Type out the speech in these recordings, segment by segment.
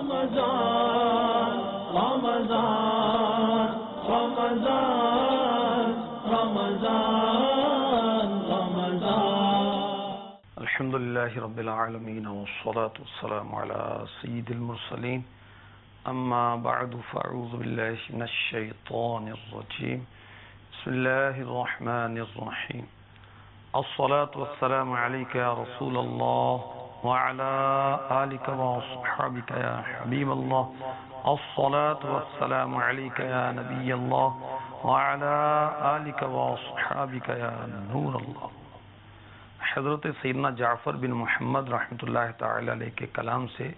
رمضان رمضان رمضان رمضان رمضان الحمد لله رب العالمين والصلاة والسلام على سيد المرسلين أما بعد فأعوذ بالله من الشيطان الرجيم بسم الله الرحمن الرحيم الصلاة والسلام عليك يا رسول الله وعلى آلك وصحبك يا حبيب الله الصلاة والسلام عليك يا نبي الله وعلى آلك وصحبك يا نور الله. حضرت سیدنا جعفر بن محمد رحمۃ اللہ تعالی علیہ کے کلام سے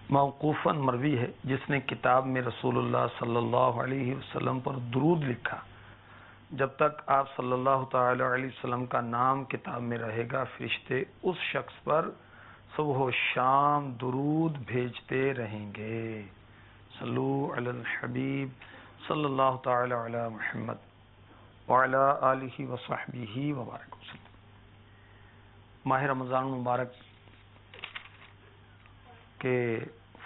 موقوفاً مروی ہے، جس نے کتاب میں رسول اللہ صلی اللہ علیہ وسلم پر درود لکھا، جب تک آپ صلی اللہ تعالی علیہ وسلم کا نام کتاب میں رہے گا، فرشتے اس شخص پر صبح و شام درود بھیجتے رہیں گے. صلو علی الحبیب صلی اللہ تعالی علی محمد وعلی آلہ وصحبہ وبارک وسلم. ماہ رمضان مبارک کے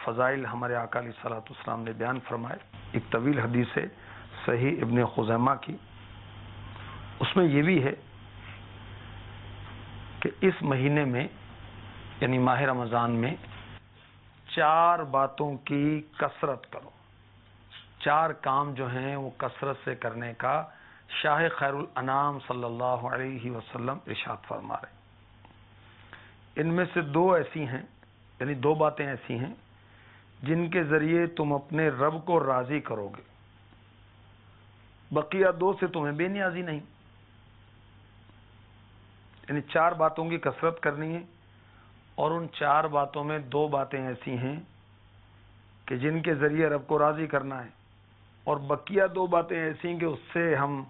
فضائل ہمارے آقا علیہ الصلوۃ والسلام نے بیان فرمائے. ایک طویل حدیث ہے صحیح ابن خزیمہ کی، اس میں یہ بھی ہے کہ اس مہینے میں یعنی ماہ رمضان میں 4 باتوں کی کثرت کرو. 4 کام جو ہیں وہ کثرت سے کرنے کا شاہ خیر الانام صلی اللہ علیہ وسلم ارشاد فرما رہے ہیں. ان میں سے 2 ایسی ہیں، یعنی 2 باتیں ایسی ہیں جن کے ذریعے تم اپنے رب کو راضی کرو گے. بقیہ 2 سے تمہیں بے نیازی نہیں. یعنی 4 باتوں کی کثرت کرنی ہے، اور ان 4 باتوں میں 2 باتیں ایسی ہیں کہ جن کے ذریعے رب کو راضی کرنا ہے، اور بقیہ 2 باتیں ایسی ہیں کہ اس سے ہم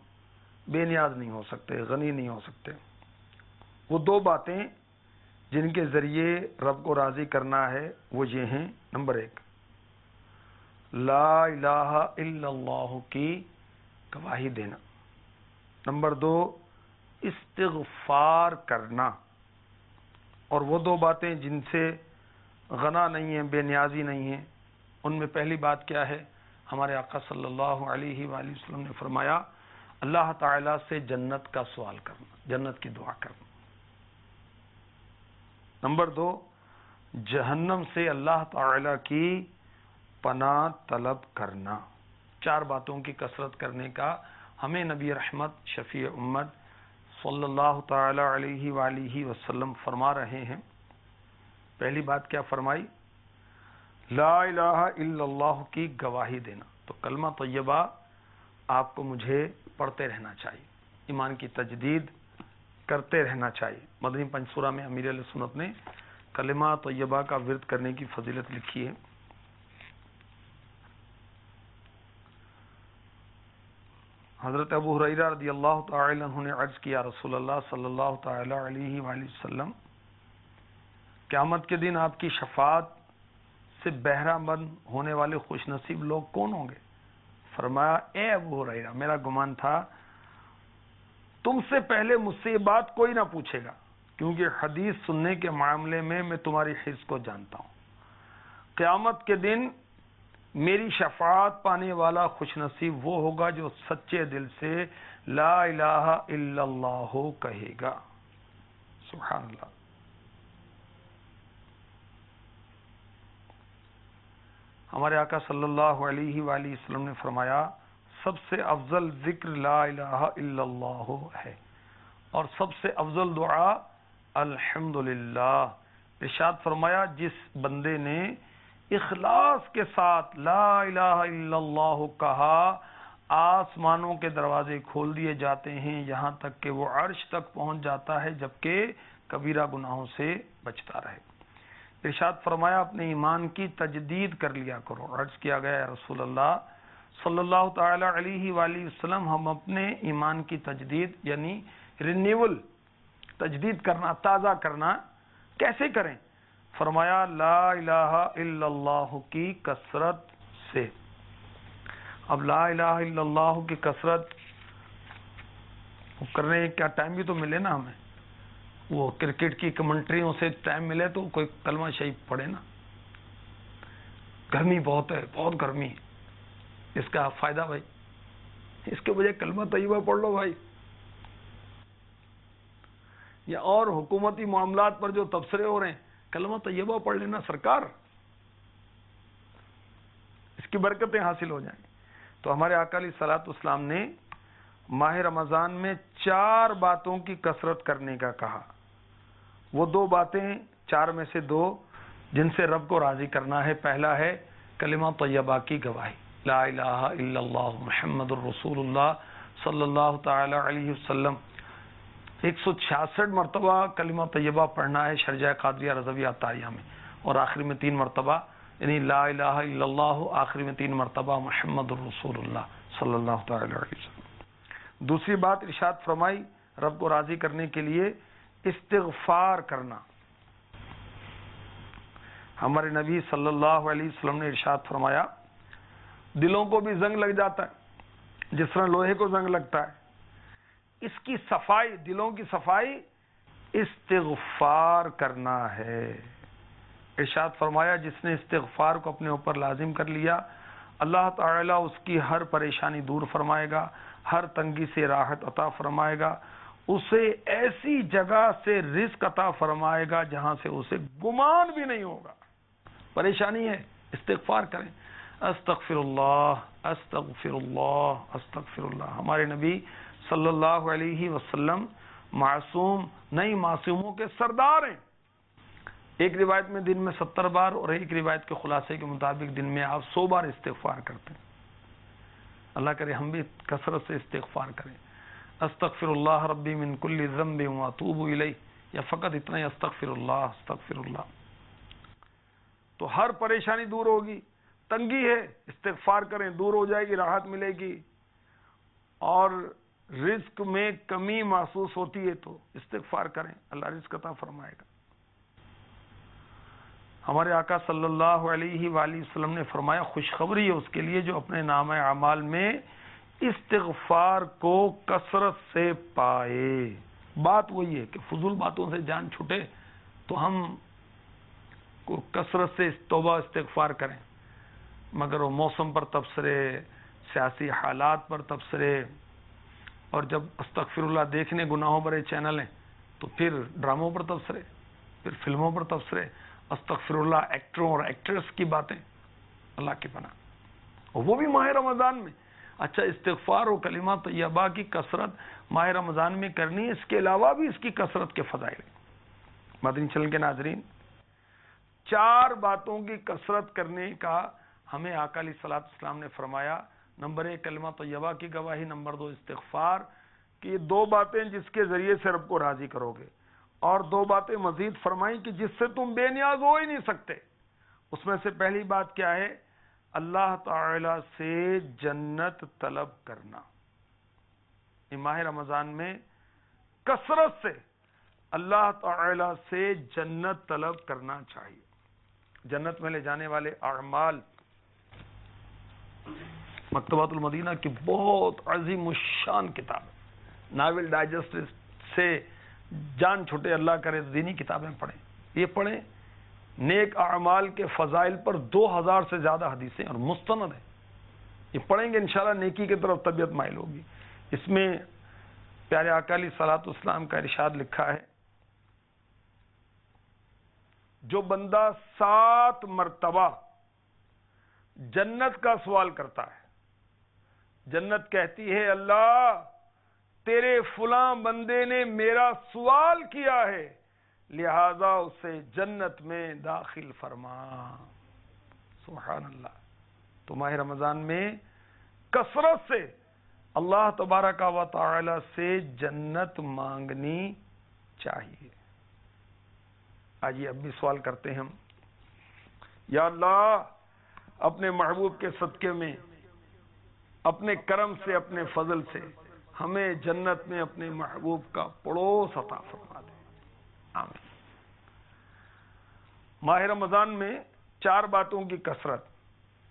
بے نیاز نہیں ہو سکتے، غنی نہیں ہو سکتے. وہ 2 باتیں جن کے ذریعے رب کو راضی کرنا ہے وہ یہ ہیں: نمبر 1 لا الہ الا اللہ کی گواہی دینا. نمبر 2 استغفار کرنا. اور وہ 2 باتیں جن سے غنا نہیں ہیں، بے نیازی نہیں ہیں، ان میں پہلی بات کیا ہے؟ ہمارے آقا صلی اللہ علیہ وآلہ وسلم نے فرمایا اللہ تعالی سے جنت کا سوال کرنا، جنت کی دعا کرنا. نمبر 2 جہنم سے اللہ تعالی کی پناہ طلب کرنا. 4 باتوں کی کثرت کرنے کا ہمیں نبی رحمت شفیع امت صلی اللہ تعالی علیہ وآلہ وسلم فرما رہے ہیں. پہلی بات کیا فرمائی؟ لا الہ الا اللہ کی گواہی دینا. تو کلمہ طیبہ آپ کو مجھے پڑھتے رہنا چاہیے، ایمان کی تجدید کرتے رہنا چاہیے. مدنی پنجسورہ میں امیر اہل سنت نے کلمہ طیبہ کا ورد کرنے کی فضیلت لکھی ہے. حضرت ابو ہریرہ رضی اللہ تعالی عنہ نے عرض کیا رسول اللہ صلی اللہ تعالی علیہ وآلہ وسلم، قیامت کے دن آپ کی شفاعت سے بہرہ مند ہونے والے خوش نصیب لوگ کون ہوں گے؟ فرمایا اے ابو ہریرہ، میرا گمان تھا تم سے پہلے مجھ سے یہ بات کوئی نہ پوچھے گا، کیونکہ حدیث سننے کے معاملے میں تمہاری حرص کو جانتا ہوں. قیامت کے دن میری شفاعت پانے والا خوش نصیب وہ ہوگا جو سچے دل سے لا الہ الا اللہ کہے گا. سبحان اللہ. ہمارے آقا صلی اللہ علیہ وآلہ وسلم نے فرمایا سب سے افضل ذکر لا الہ الا اللہ ہے، اور سب سے افضل دعا الحمدللہ. ارشاد فرمایا جس بندے نے اخلاص کے ساتھ لا الہ الا اللہ کہا، آسمانوں کے دروازے کھول دیے جاتے ہیں یہاں تک کہ وہ عرش تک پہنچ جاتا ہے، جبکہ کبیرہ گناہوں سے بچتا رہے. ارشاد فرمایا اپنے ایمان کی تجدید کر لیا کرو. عرض کیا گیا یا رسول اللہ صلی اللہ تعالی علیہ وآلہ وسلم، ہم اپنے ایمان کی تجدید یعنی رینیول، تجدید کرنا، تازہ کرنا کیسے کریں؟ فرمایا لا الہ الا اللہ کی کثرت سے. اب لا الہ الا اللہ کی کثرت کرنے کیا ٹائم بھی تو ملے نا ہمیں، وہ کرکٹ کی کمنٹریوں سے ٹائم ملے تو کوئی کلمہ شریف پڑھے نا. گرمی بہت ہے، بہت گرمی ہے، اس کا فائدہ بھائی اس کے بجائے کلمہ طیبہ پڑھ لو بھائی. یا اور حکومتی معاملات پر جو تبصرے ہو رہے ہیں، کلمہ طیبہ پڑھ لینا سرکار، اس کی برکتیں حاصل ہو جائیں. تو ہمارے آقا علیہ الصلوۃ والسلام نے ماہ رمضان میں 4 باتوں کی کثرت کرنے کا کہا. وہ 2 باتیں، 4 میں سے 2 جن سے رب کو راضی کرنا ہے. پہلا ہے کلمہ طیبہ کی گواہی، لا الہ الا اللہ محمد الرسول اللہ صلی اللہ تعالی علیہ وسلم. 166 مرتبہ کلمہ طیبہ پڑھنا ہے شرجہ قادریہ رضویہ عطاریہ میں، اور آخری میں 3 مرتبہ، یعنی لا الہ الا اللہ، آخری میں 3 مرتبہ محمد الرسول اللہ صلی اللہ تعالی علیہ وسلم. دوسری بات ارشاد فرمائی رب کو راضی کرنے کے لیے استغفار کرنا. ہمارے نبی صلی اللہ علیہ وسلم نے ارشاد فرمایا دلوں کو بھی زنگ لگ جاتا ہے جس طرح لوہے کو زنگ لگتا ہے. اس کی صفائی، دلوں کی صفائی استغفار کرنا ہے. ارشاد فرمایا جس نے استغفار کو اپنے اوپر لازم کر لیا اللہ تعالیٰ اس کی ہر پریشانی دور فرمائے گا، ہر تنگی سے راحت عطا فرمائے گا، اسے ایسی جگہ سے رزق عطا فرمائے گا جہاں سے اسے گمان بھی نہیں ہوگا. پریشانی ہے، استغفار کریں، استغفر اللہ استغفر اللہ استغفر اللہ. ہمارے نبی صلی اللہ علیہ وسلم معصوم نہیں، معصوموں کے سردار ہیں. ایک روایت میں دن میں 70 بار اور ایک روایت کے خلاصے کے مطابق دن میں آپ 100 بار استغفار کرتے ہیں. اللہ کرے ہم بھی کثرت سے استغفار کریں. استغفر اللہ ربی من کل ذنب واتوب الیہ، یا فقط اتنا ہی استغفر اللہ استغفر اللہ. تو ہر پریشانی دور ہوگی. تنگی ہے، استغفار کریں، دور ہو جائے گی، راحت ملے گی. اور رزق میں کمی محسوس ہوتی ہے تو استغفار کریں، اللہ رزق عطا فرمائے گا. ہمارے آقا صلی اللہ علیہ وآلہ وسلم نے فرمایا خوشخبری ہے اس کے لیے جو اپنے نامہ اعمال میں استغفار کو کثرت سے پائے. بات وہی ہے کہ فضول باتوں سے جان چھوٹے تو ہم کو کثرت سے توبہ استغفار کریں، مگر وہ موسم پر تبصرے، سیاسی حالات پر تبصرے، اور جب استغفر اللہ دیکھنے گناہوں بھرے چینل ہیں تو پھر ڈراموں پر تبصرے، پھر فلموں پر تبصرے، استغفر اللہ ایکٹروں اور ایکٹریس کی باتیں. اللہ کی پناہ. اور وہ بھی ماہ رمضان میں. اچھا، استغفار و کلمہ طیبہ کی کثرت ماہ رمضان میں کرنی ہے، اس کے علاوہ بھی اس کی کثرت کے فضائل ہیں. مدنی چینل کے ناظرین، 4 باتوں کی کثرت کرنے کا ہمیں آقا علیہ الصلوۃ والسلام نے فرمایا. نمبر 1 کلمہ طیبہ کی گواہی، نمبر 2 استغفار کی. یہ 2 باتیں جس کے ذریعے سے رب کو راضی کرو گے. اور 2 باتیں مزید فرمائیں کہ جس سے تم بے نیاز ہو ہی نہیں سکتے. اس میں سے پہلی بات کیا ہے؟ اللہ تعالی سے جنت طلب کرنا. ماہ رمضان میں کثرت سے اللہ تعالی سے جنت طلب کرنا چاہیے. جنت میں لے جانے والے اعمال مکتبۃ المدینہ کی بہت عظیم الشان کتاب ہے. ناول ڈائجسٹ سے جان چھوٹے، اللہ کرے دینی کتابیں پڑھیں. یہ پڑھیں، نیک اعمال کے فضائل پر 2000 سے زیادہ حدیثیں اور مستند ہیں. یہ پڑھیں گے انشاءاللہ نیکی کی طرف طبیعت مائل ہوگی. اس میں پیارے آقا علیہ الصلوۃ والسلام کا ارشاد لکھا ہے جو بندہ 7 مرتبہ جنت کا سوال کرتا ہے، جنت کہتی ہے اللہ تیرے فلاں بندے نے میرا سوال کیا ہے لہذا اسے جنت میں داخل فرما. سبحان اللہ. تو ماہ رمضان میں کثرت سے اللہ تبارک و تعالی سے جنت مانگنی چاہیے. آئیے اب بھی سوال کرتے ہیں ہم. یا اللہ اپنے محبوب کے صدقے میں، اپنے کرم سے، اپنے فضل سے ہمیں جنت میں اپنے محبوب کا پڑوس عطا فرما دے. آمین. ماہ رمضان میں 4 باتوں کی کثرت.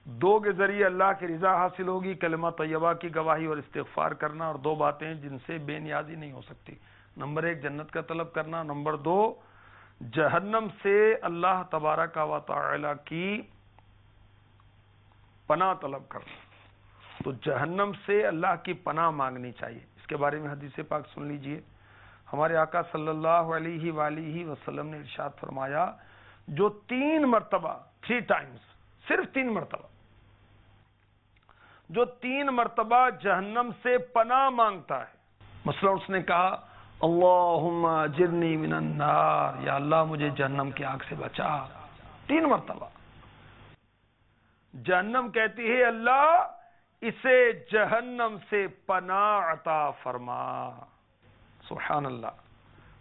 2 کے ذریعے اللہ کی رضا حاصل ہوگی، کلمہ طیبہ کی گواہی اور استغفار کرنا، اور 2 باتیں جن سے بے نیازی نہیں ہو سکتی. نمبر 1 جنت کا طلب کرنا، نمبر 2 جہنم سے اللہ تبارک و تعالی کی پناہ طلب کرنا. تو جہنم سے اللہ کی پناہ مانگنی چاہیے. اس کے بارے میں حدیث پاک سن لیجئے. ہمارے آقا صلی اللہ علیہ وآلہ وسلم نے ارشاد فرمایا جو 3 مرتبہ 3 ٹائمز صرف 3 مرتبہ جو 3 مرتبہ جہنم سے پناہ مانگتا ہے. مثلا اس نے کہا اللہم اجرنی من النار، یا اللہ مجھے جہنم کی آگ سے بچا. 3 مرتبہ جہنم کہتی ہے اللہ اسے جہنم سے پناہ عطا فرما. سبحان اللہ.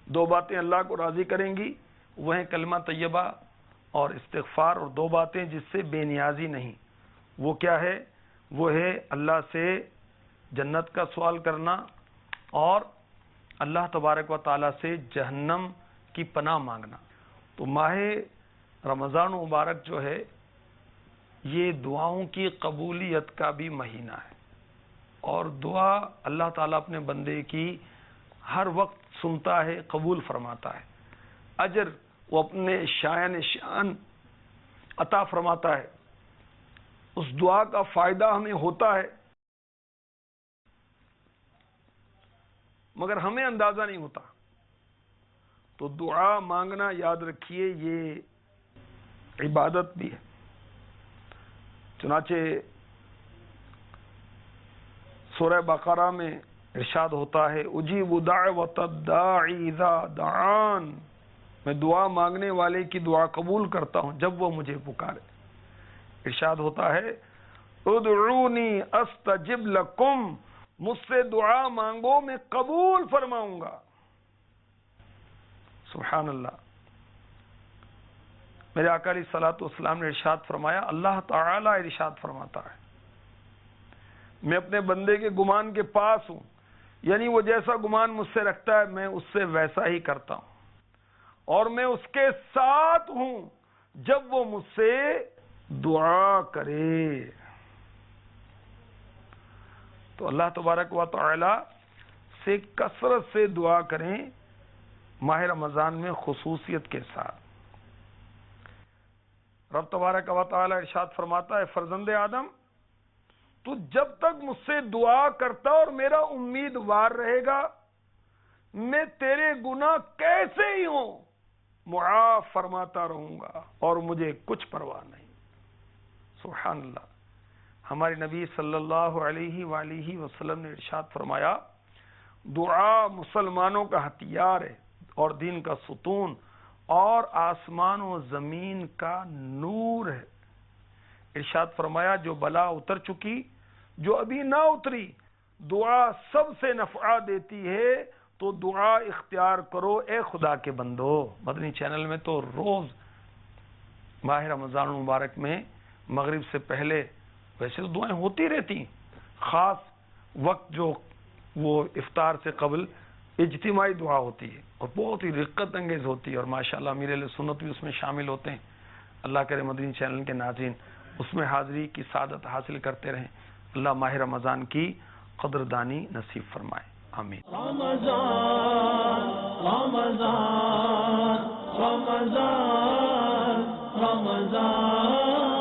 2 باتیں اللہ کو راضی کریں گی، وہ ہیں کلمہ طیبہ اور استغفار، اور 2 باتیں جس سے بے نیازی نہیں. وہ کیا ہے؟ وہ ہے اللہ سے جنت کا سوال کرنا اور اللہ تبارک و تعالی سے جہنم کی پناہ مانگنا. تو ماہ رمضان مبارک جو ہے یہ دعاؤں کی قبولیت کا بھی مہینہ ہے، اور دعا اللہ تعالیٰ اپنے بندے کی ہر وقت سنتا ہے، قبول فرماتا ہے. اجر وہ اپنے شان عطا فرماتا ہے. اس دعا کا فائدہ ہمیں ہوتا ہے مگر ہمیں اندازہ نہیں ہوتا. تو دعا مانگنا یاد رکھیے یہ عبادت بھی ہے. چنانچہ سورہ بقرہ میں ارشاد ہوتا ہے اجیب دعوت الداعی اذا دعان، میں دعا مانگنے والے کی دعا قبول کرتا ہوں جب وہ مجھے پکارے. ارشاد ہوتا ہے ادعونی استجب لکم، مجھ سے دعا مانگو میں قبول فرماؤں گا. سبحان اللہ. میرے آقا علیہ الصلوۃ والسلام نے ارشاد فرمایا، اللہ تعالی ارشاد فرماتا ہے میں اپنے بندے کے گمان کے پاس ہوں، یعنی وہ جیسا گمان مجھ سے رکھتا ہے میں اس سے ویسا ہی کرتا ہوں، اور میں اس کے ساتھ ہوں جب وہ مجھ سے دعا کرے. تو اللہ تبارک و تعالی سے کثرت سے دعا کریں ماہ رمضان میں خصوصیت کے ساتھ. رب تبارک و تعالی ارشاد فرماتا ہے فرزند آدم تو جب تک مجھ سے دعا کرتا اور میرا امیدوار رہے گا میں تیرے گناہ کیسے ہی ہوں معاف فرماتا رہوں گا اور مجھے کچھ پرواہ نہیں. سبحان اللہ. ہمارے نبی صلی اللہ علیہ وآلہ وسلم نے ارشاد فرمایا دعا مسلمانوں کا ہتھیار ہے اور دین کا ستون اور آسمان و زمین کا نور ہے. ارشاد فرمایا جو بلا اتر چکی جو ابھی نہ اتری دعا سب سے نفع دیتی ہے تو دعا اختیار کرو اے خدا کے بندو. مدنی چینل میں تو روز ماہ رمضان مبارک میں مغرب سے پہلے ویسے تو دعائیں ہوتی رہتی، خاص وقت جو وہ افطار سے قبل اجتماعی دعا ہوتی ہے اور بہت ہی رقت انگیز ہوتی ہے، اور ماشاءاللہ امیر اہل سنت بھی اس میں شامل ہوتے ہیں. اللہ کرے مدنی چینل کے ناظرین اس میں حاضری کی سعادت حاصل کرتے رہیں. اللہ ماہ رمضان کی قدردانی نصیب فرمائے. آمین. رمضان رمضان رمضان رمضان